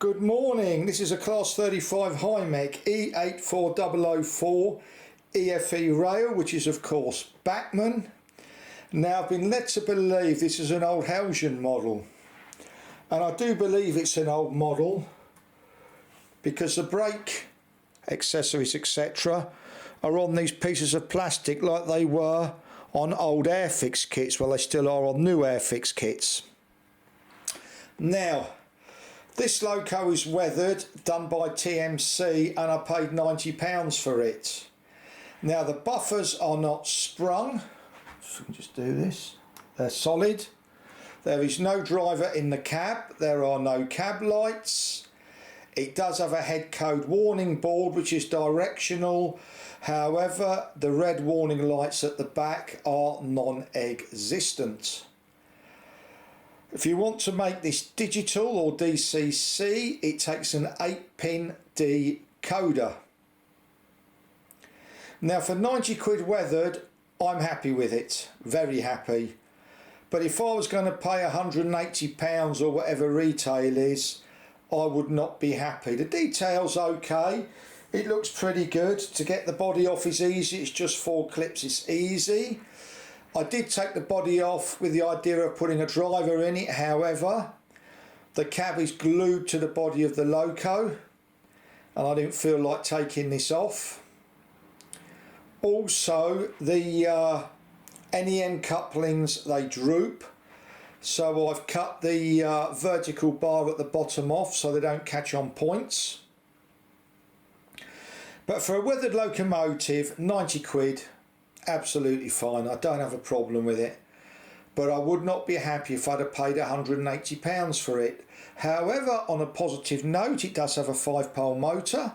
Good morning, this is a Class 35 Hymek E84004 EFE rail, which is of course Bachmann. Now I've been led to believe this is an old Helsian model, and I do believe it's an old model because the brake accessories etc are on these pieces of plastic like they were on old Airfix kits. Well, they still are on new Airfix kits. Now this loco is weathered, done by TMC, and I paid £90 for it. Now the buffers are not sprung, so we can just do this, they're solid. There is no driver in the cab, there are no cab lights. It does have a Headcode warning board which is directional, however the red warning lights at the back are non-existent. If you want to make this digital or DCC, it takes an 8-pin decoder. Now for 90 quid weathered, I'm happy with it, very happy. But if I was going to pay £180 or whatever retail is, I would not be happy. The detail's okay, it looks pretty good. To get the body off is easy, it's just 4 clips, it's easy. I did take the body off with the idea of putting a driver in it, however the cab is glued to the body of the loco and I didn't feel like taking this off. Also the NEM couplings, they droop, so I've cut the vertical bar at the bottom off so they don't catch on points. But for a weathered locomotive, 90 quid, absolutely fine. I don't have a problem with it, but I would not be happy if I'd have paid £180 for it. However, on a positive note, it does have a 5-pole motor,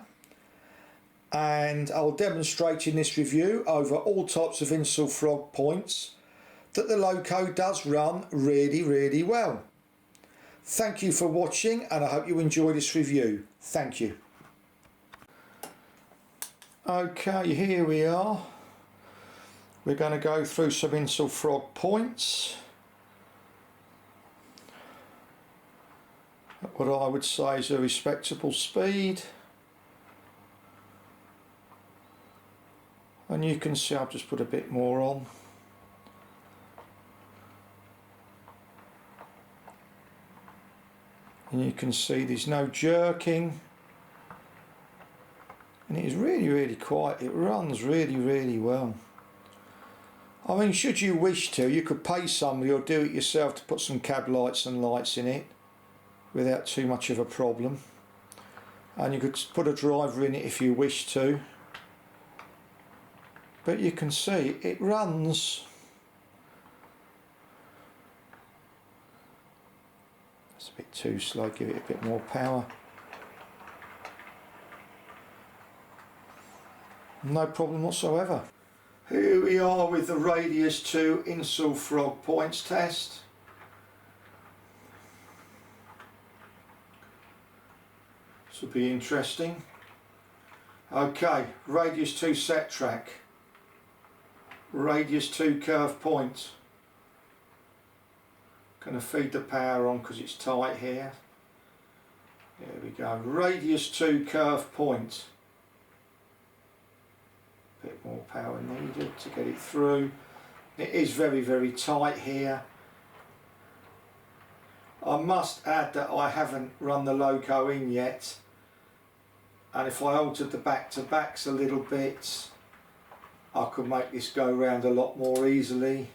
and I'll demonstrate in this review over all types of insel frog points that the loco does run really well. Thank you for watching, and I hope you enjoy this review. Thank you. Okay, here we are. We're going to go through some insel frog points at what I would say is a respectable speed, and you can see I've just put a bit more on. And you can see there's no jerking, and it is really quiet. It runs really well. I mean, should you wish to, you could pay somebody or do it yourself to put some cab lights and lights in it without too much of a problem. And you could put a driver in it if you wish to. But you can see it runs. That's a bit too slow, give it a bit more power. No problem whatsoever. Here we are with the Radius 2 insel frog points test. This will be interesting. Okay, Radius 2 set track. Radius 2 curve point. Going to feed the power on because it's tight here. There we go. Radius 2 curve point. Bit more power needed to get it through. It is very tight here. I must add that I haven't run the loco in yet, and if I altered the back-to-backs a little bit I could make this go round a lot more easily.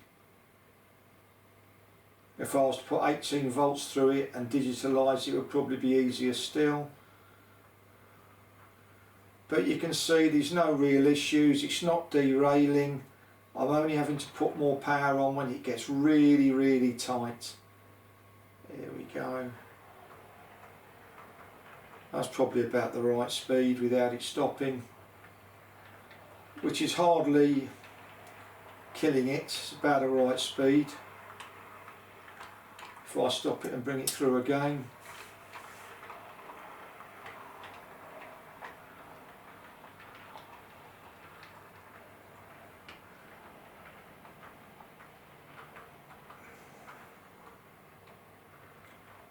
If I was to put 18 volts through it and digitalise it, it would probably be easier still. But you can see there's no real issues, it's not derailing. I'm only having to put more power on when it gets really tight. There we go. That's probably about the right speed without it stopping, which is hardly killing it, it's about the right speed. If I stop it and bring it through again.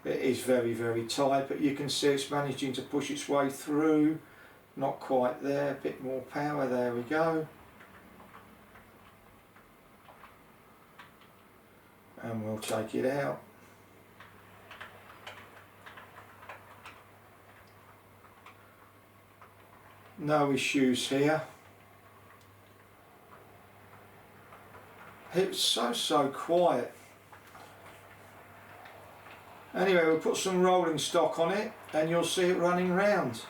It is very, very tight, but you can see it's managing to push its way through. Not quite there, a bit more power, there we go. And we'll take it out. No issues here. It's so quiet. Anyway, we'll put some rolling stock on it and you'll see it running round.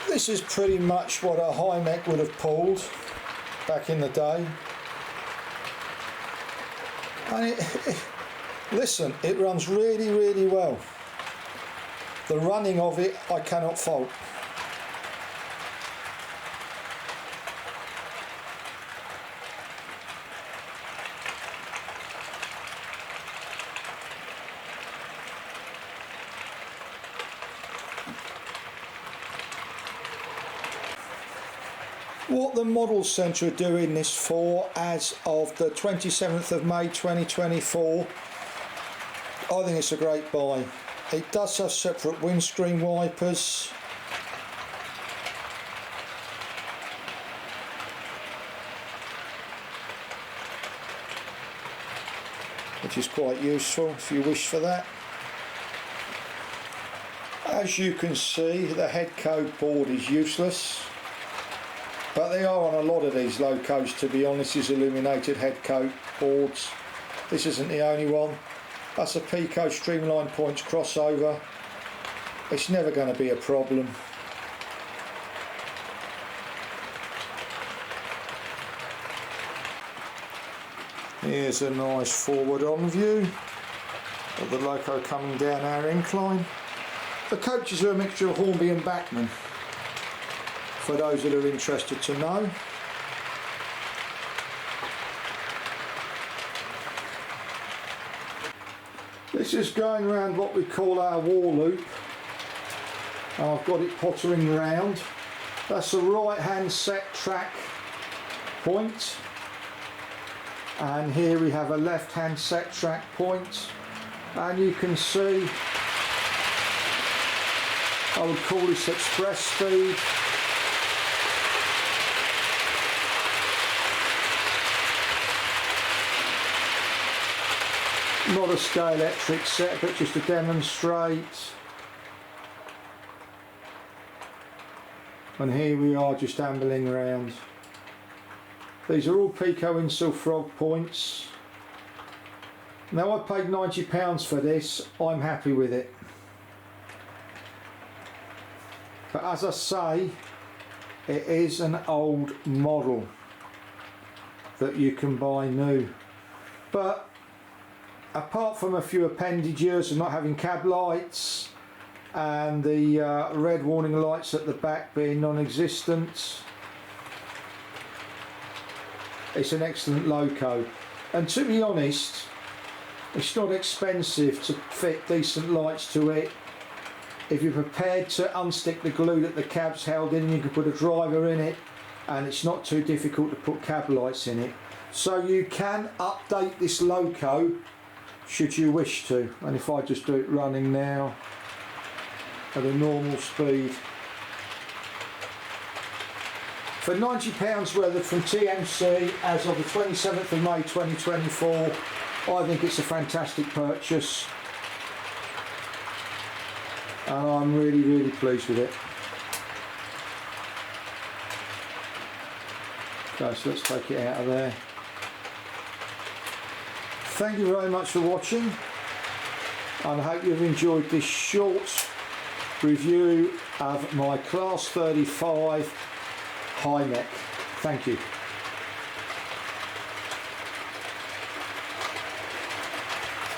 This is pretty much what a Hymek would have pulled back in the day. And listen, it runs really, really well. The running of it I cannot fault. What the Model Centre are doing this for, as of the 27th of May 2024, I think it's a great buy. It does have separate windscreen wipers. Which is quite useful if you wish for that. As you can see, the Headcode board is useless. But they are on a lot of these locos, to be honest, is illuminated Headcode boards. This isn't the only one. That's a Pico Streamline Points crossover. It's never going to be a problem. Here's a nice forward on view of the loco coming down our incline. The coaches are a mixture of Hornby and Bachmann, for those that are interested to know. This is going around what we call our war loop. I've got it pottering round. That's a right hand set track point, and here we have a left hand set track point, and you can see I would call this express speed. Not a scalemetric set, but just to demonstrate. And here we are just ambling around. These are all Pico Insul Frog points. Now, I paid £90 for this. I'm happy with it. But as I say, it is an old model that you can buy new. But apart from a few appendages and not having cab lights and the red warning lights at the back being non-existent, it's an excellent loco. And to be honest, it's not expensive to fit decent lights to it. If you're prepared to unstick the glue that the cab's held in, you can put a driver in it, and it's not too difficult to put cab lights in it. So you can update this loco should you wish to. And if I just do it running now at a normal speed, for £90 worth from TMC as of the 27th of May 2024, I think it's a fantastic purchase, and I'm really, really pleased with it. Okay, so let's take it out of there. Thank you very much for watching, and I hope you've enjoyed this short review of my Class 35 Hymek. Thank you.